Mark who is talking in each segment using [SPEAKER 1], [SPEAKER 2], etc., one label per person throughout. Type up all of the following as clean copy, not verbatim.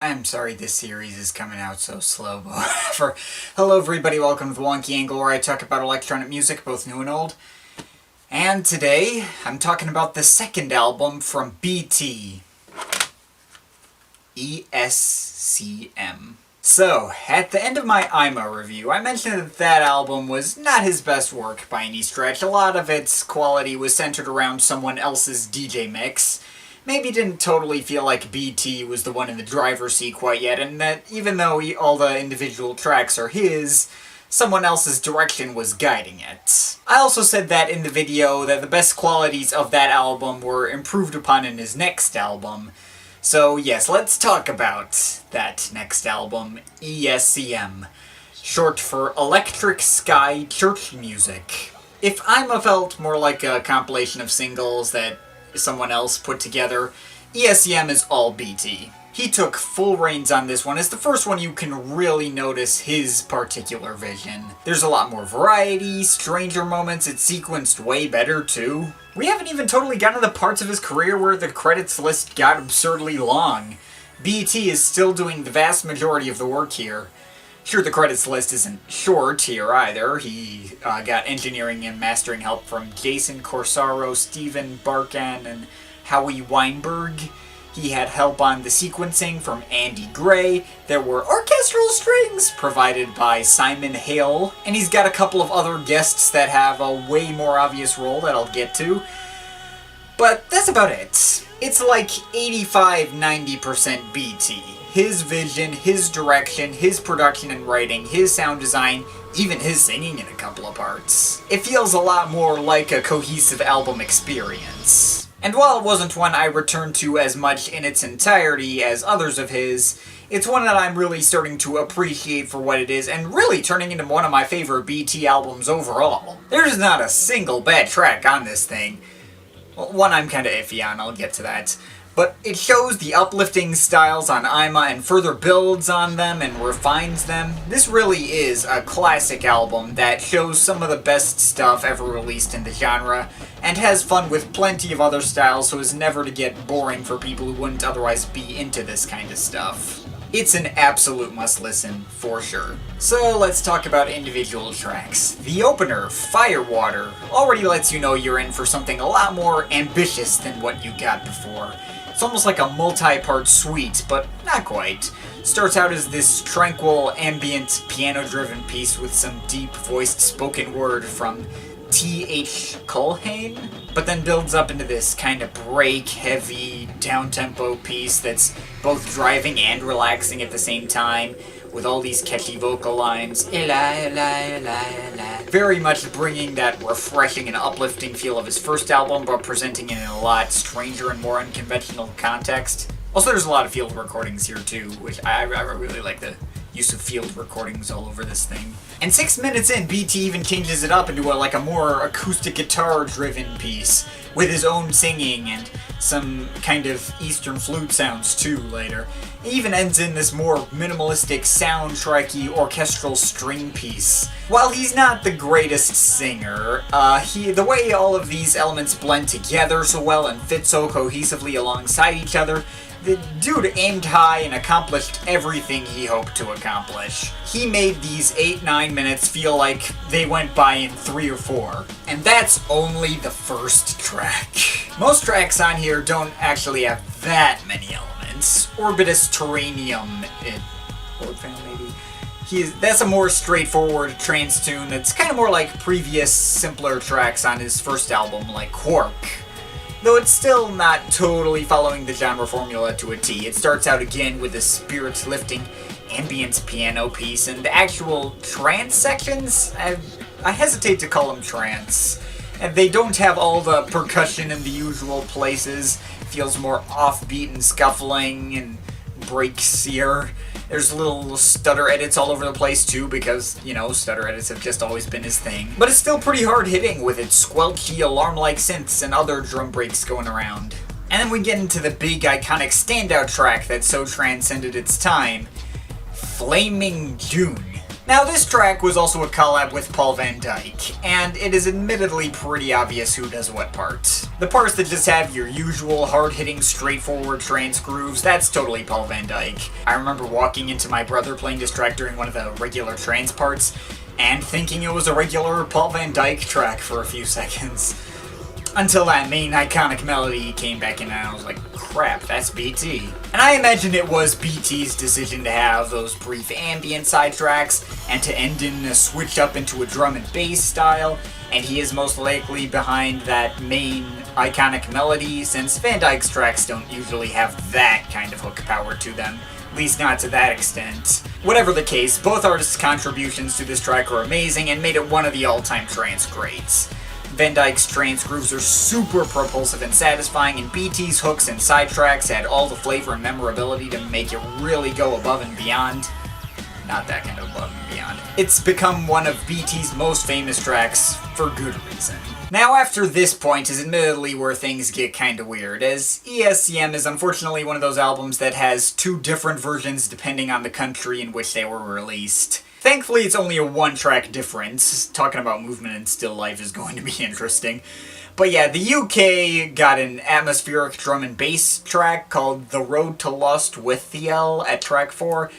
[SPEAKER 1] I'm sorry this series is coming out so slow, but whatever. Hello everybody, welcome to the Wonky Angle, where I talk about electronic music, both new and old. And today, I'm talking about the second album from BT. ESCM. So, at the end of my IMA review, I mentioned that that album was not his best work by any stretch. A lot of its quality was centered around someone else's DJ mix. Maybe didn't totally feel like BT was the one in the driver's seat quite yet, and that even though all the individual tracks are his, someone else's direction was guiding it. I also said that in the video that the best qualities of that album were improved upon in his next album. So yes, let's talk about that next album, ESCM, short for Electric Sky Church Music. If IMA felt more like a compilation of singles that someone else put together, ESCM is all BT. He took full reins on this one. It's the first one you can really notice his particular vision. There's a lot more variety, stranger moments, it's sequenced way better too. We haven't even totally gotten to the parts of his career where the credits list got absurdly long. BT is still doing the vast majority of the work here. Sure, the credits list isn't short here either. He got engineering and mastering help from Jason Corsaro, Steven Barkan, and Howie Weinberg. He had help on the sequencing from Andy Gray. There were orchestral strings provided by Simon Hale. And he's got a couple of other guests that have a way more obvious role that I'll get to. But that's about it. It's like 85-90% BT. His vision, his direction, his production and writing, his sound design, even his singing in a couple of parts. It feels a lot more like a cohesive album experience. And while it wasn't one I returned to as much in its entirety as others of his, it's one that I'm really starting to appreciate for what it is, and really turning into one of my favorite BT albums overall. There's not a single bad track on this thing. Well, one I'm kinda iffy on, I'll get to that. But it shows the uplifting styles on IMA and further builds on them and refines them. This really is a classic album that shows some of the best stuff ever released in the genre, and has fun with plenty of other styles so as never to get boring for people who wouldn't otherwise be into this kind of stuff. It's an absolute must-listen, for sure. So let's talk about individual tracks. The opener, Firewater, already lets you know you're in for something a lot more ambitious than what you got before. It's almost like a multi-part suite, but not quite. Starts out as this tranquil, ambient, piano-driven piece with some deep-voiced spoken word from T.H. Culhane, but then builds up into this kind of break-heavy, down-tempo piece that's both driving and relaxing at the same time, with all these catchy vocal lines. Very much bringing that refreshing and uplifting feel of his first album, but presenting it in a lot stranger and more unconventional context. Also, there's a lot of field recordings here too, which I really like the use of field recordings all over this thing. And 6 minutes in, BT even changes it up into a more acoustic guitar-driven piece, with his own singing and some kind of Eastern flute sounds too later. It even ends in this more minimalistic soundtracky orchestral string piece. While he's not the greatest singer, the way all of these elements blend together so well and fit so cohesively alongside each other, the dude aimed high and accomplished everything he hoped to accomplish. He made these 8-9 minutes feel like they went by in 3 or 4. And that's only the first track. Most tracks on here don't actually have that many elements. Orbitus Terranium, that's a more straightforward trance tune that's kind of more like previous simpler tracks on his first album, like Quark. Though it's still not totally following the genre formula to a T. It starts out again with a spirit-lifting ambient piano piece, and the actual trance sections, I hesitate to call them trance. And they don't have all the percussion in the usual places. It feels more offbeat and scuffling and breaksier. There's little stutter edits all over the place too, because, stutter edits have just always been his thing. But it's still pretty hard-hitting with its squelchy, alarm-like synths and other drum breaks going around. And then we get into the big, iconic standout track that so transcended its time, Flaming June. Now, this track was also a collab with Paul Van Dyk, and it is admittedly pretty obvious who does what part. The parts that just have your usual hard-hitting, straightforward trance grooves, that's totally Paul Van Dyk. I remember walking into my brother playing this track during one of the regular trance parts, and thinking it was a regular Paul Van Dyk track for a few seconds. Until that main iconic melody came back in and I was like, crap, that's BT. And I imagine it was BT's decision to have those brief ambient side tracks and to end in a switch up into a drum and bass style, and he is most likely behind that main iconic melody since Van Dyk's tracks don't usually have that kind of hook power to them. At least not to that extent. Whatever the case, both artists' contributions to this track are amazing and made it one of the all-time trance greats. Van Dyk's trance grooves are super propulsive and satisfying, and BT's hooks and sidetracks had all the flavor and memorability to make it really go above and beyond. Not that kind of above and beyond. It's become one of BT's most famous tracks for good reason. Now, after this point is admittedly where things get kinda weird, as ESCM is unfortunately one of those albums that has two different versions depending on the country in which they were released. Thankfully, it's only a one-track difference. Talking about movement and still life is going to be interesting. But yeah, the UK got an atmospheric drum and bass track called The Road To Lostwithiel at track 4,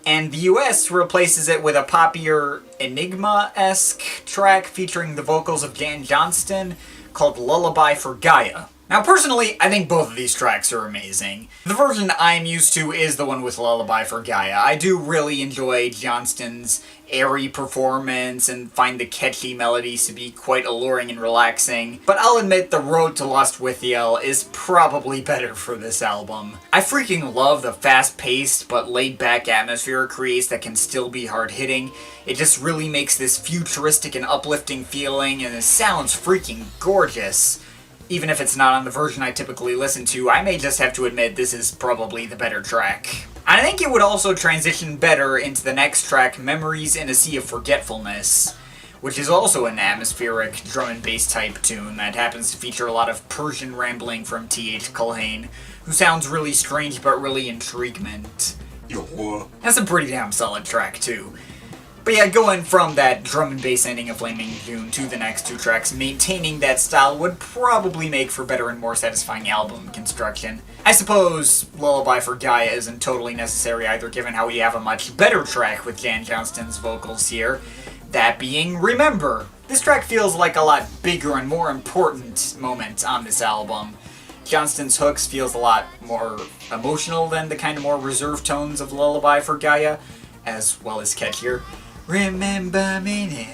[SPEAKER 1] and the US replaces it with a poppier Enigma-esque track featuring the vocals of Dan Johnston called Lullaby For Gaia. Now, personally, I think both of these tracks are amazing. The version I'm used to is the one with Lullaby For Gaia. I do really enjoy Johnston's airy performance and find the catchy melodies to be quite alluring and relaxing, but I'll admit the Road To Lostwithiel is probably better for this album. I freaking love the fast-paced but laid-back atmosphere it creates that can still be hard-hitting. It just really makes this futuristic and uplifting feeling, and it sounds freaking gorgeous. Even if it's not on the version I typically listen to, I may just have to admit this is probably the better track. And I think it would also transition better into the next track, Memories in a Sea of Forgetfulness, which is also an atmospheric drum and bass type tune that happens to feature a lot of Persian rambling from T.H. Culhane, who sounds really strange but really intriguement. That's a pretty damn solid track too. But yeah, going from that drum and bass ending of Flaming June to the next two tracks, maintaining that style would probably make for better and more satisfying album construction. I suppose Lullaby For Gaia isn't totally necessary either, given how we have a much better track with Dan Johnston's vocals here. That being Remember. This track feels like a lot bigger and more important moment on this album. Johnston's hooks feels a lot more emotional than the kind of more reserved tones of Lullaby For Gaia, as well as catchier. Remember me,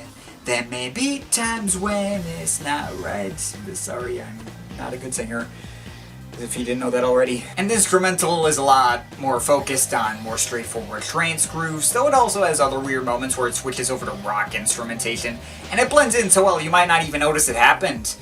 [SPEAKER 1] there may be times when it's not right. Sorry, I'm not a good singer, if you didn't know that already. And the instrumental is a lot more focused on more straightforward trance grooves, though it also has other weird moments where it switches over to rock instrumentation, and it blends in so well you might not even notice it happened.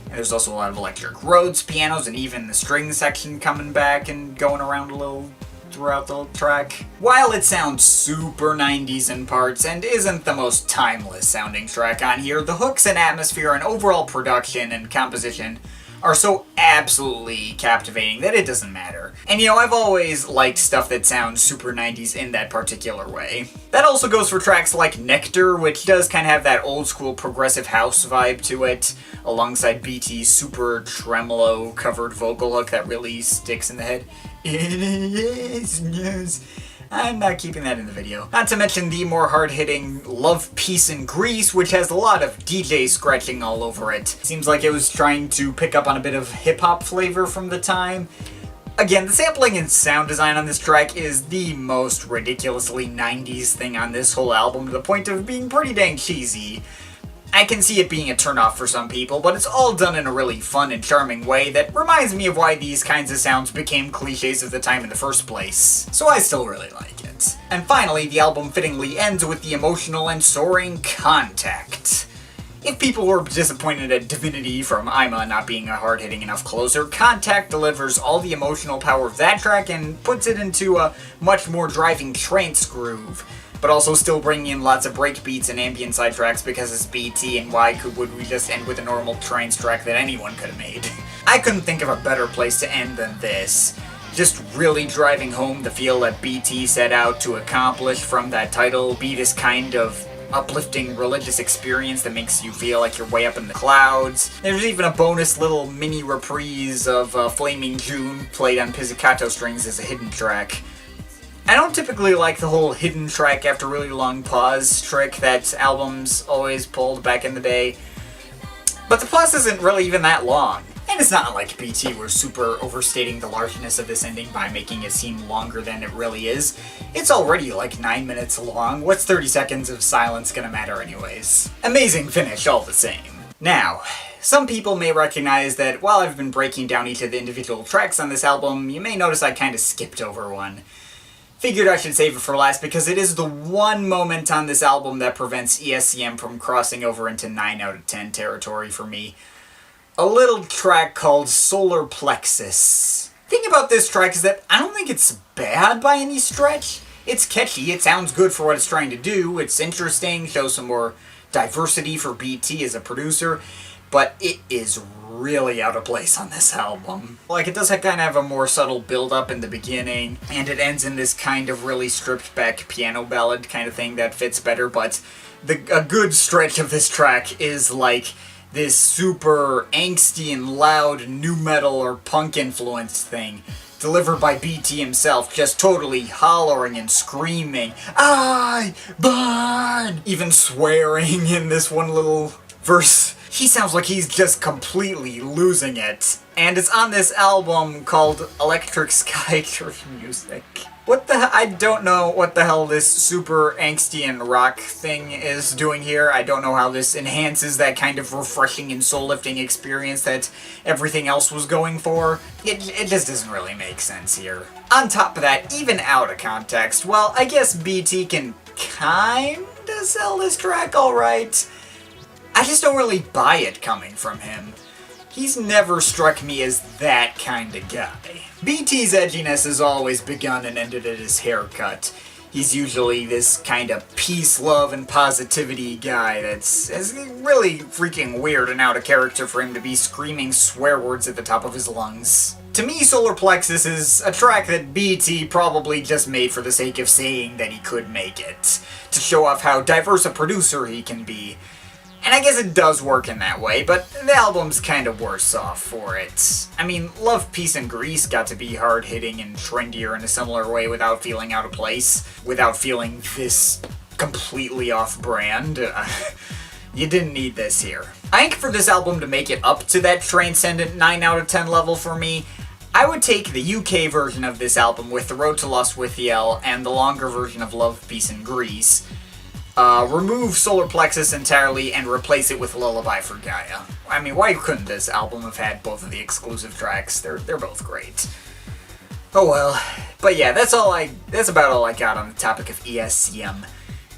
[SPEAKER 1] And there's also a lot of electric Rhodes pianos, and even the string section coming back and going around a little throughout the track. While it sounds super 90s in parts and isn't the most timeless sounding track on here, the hooks and atmosphere and overall production and composition are so absolutely captivating that it doesn't matter. And you know, I've always liked stuff that sounds super 90s in that particular way. That also goes for tracks like Nectar, which does kind of have that old school progressive house vibe to it, alongside BT's super tremolo covered vocal hook that really sticks in the head. Yes. I'm not keeping that in the video. Not to mention the more hard-hitting Love, Peace, and Grease, which has a lot of DJ scratching all over it. Seems like it was trying to pick up on a bit of hip-hop flavor from the time. Again, the sampling and sound design on this track is the most ridiculously 90s thing on this whole album, to the point of being pretty dang cheesy. I can see it being a turnoff for some people, but it's all done in a really fun and charming way that reminds me of why these kinds of sounds became cliches of the time in the first place. So I still really like it. And finally, the album fittingly ends with the emotional and soaring Contact. If people were disappointed at Divinity from Ima not being a hard-hitting enough closer, Contact delivers all the emotional power of that track and puts it into a much more driving trance groove, but also still bringing in lots of breakbeats and ambient side tracks because it's BT, and why would we just end with a normal trance track that anyone could have made? I couldn't think of a better place to end than this. just really driving home the feel that BT set out to accomplish from that title, be this kind of uplifting religious experience that makes you feel like you're way up in the clouds. There's even a bonus little mini reprise of Flaming June played on pizzicato strings as a hidden track. I don't typically like the whole hidden track after really long pause trick that albums always pulled back in the day, but the pause isn't really even that long. And it's not like BT were super overstating the largeness of this ending by making it seem longer than it really is. It's already like 9 minutes long. What's 30 seconds of silence gonna matter anyways? Amazing finish all the same. Now, some people may recognize that while I've been breaking down each of the individual tracks on this album, you may notice I kinda skipped over one. Figured I should save it for last because it is the one moment on this album that prevents ESCM from crossing over into 9 out of 10 territory for me. A little track called Solar Plexus. The thing about this track is that I don't think it's bad by any stretch. It's catchy, it sounds good for what it's trying to do, it's interesting, shows some more diversity for BT as a producer, but it is really out of place on this album. Like, it does kind of have a more subtle build-up in the beginning, and it ends in this kind of really stripped-back piano ballad kind of thing that fits better, but a good stretch of this track is like this super angsty and loud nu metal or punk influenced thing, delivered by BT himself, just totally hollering and screaming, "I burn!" Even swearing in this one little verse. He sounds like he's just completely losing it. And it's on this album called Electric Sky Church Music. What the hell? I don't know what the hell this super angsty and rock thing is doing here. I don't know how this enhances that kind of refreshing and soul-lifting experience that everything else was going for. It just doesn't really make sense here. On top of that, even out of context, well, I guess BT can kinda sell this track alright. I just don't really buy it coming from him. He's never struck me as that kind of guy. BT's edginess has always begun and ended at his haircut. He's usually this kind of peace, love, and positivity guy that's really freaking weird and out of character for him to be screaming swear words at the top of his lungs. To me, Solar Plexus is a track that BT probably just made for the sake of saying that he could make it, to show off how diverse a producer he can be. And I guess it does work in that way, but the album's kind of worse off for it. I mean, Love, Peace, and Grease got to be hard-hitting and trendier in a similar way without feeling out of place, without feeling this completely off-brand. You didn't need this here. I think for this album to make it up to that transcendent 9 out of 10 level for me, I would take the UK version of this album with the Road To Lostwithiel and the longer version of Love, Peace, and Grease. Remove Solar Plexus entirely and replace it with Lullaby For Gaia. I mean, why couldn't this album have had both of the exclusive tracks? They're both great. Oh well. But yeah, that's about all I got on the topic of ESCM.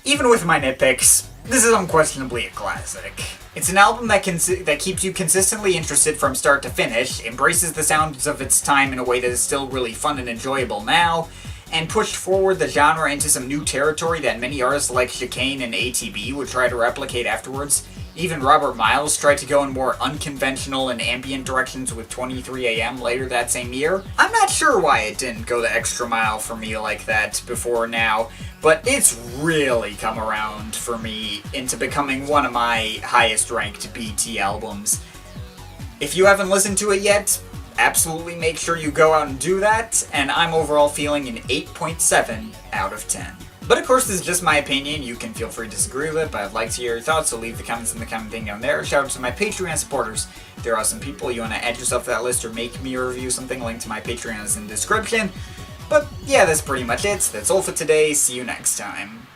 [SPEAKER 1] Even with my nitpicks, this is unquestionably a classic. It's an album that keeps you consistently interested from start to finish, embraces the sounds of its time in a way that is still really fun and enjoyable now, and pushed forward the genre into some new territory that many artists like Chicane and ATB would try to replicate afterwards. Even Robert Miles tried to go in more unconventional and ambient directions with 23am later that same year. I'm not sure why it didn't go the extra mile for me like that before now, but it's really come around for me into becoming one of my highest ranked BT albums. If you haven't listened to it yet, absolutely make sure you go out and do that, and I'm overall feeling an 8.7 out of 10. But of course, this is just my opinion. You can feel free to disagree with it, but I'd like to hear your thoughts, so leave the comments in the comment thing down there. Shout out to my Patreon supporters. They're awesome people. You want to add yourself to that list or make me review something, link to my Patreon is in the description. But yeah, that's pretty much it. That's all for today. See you next time.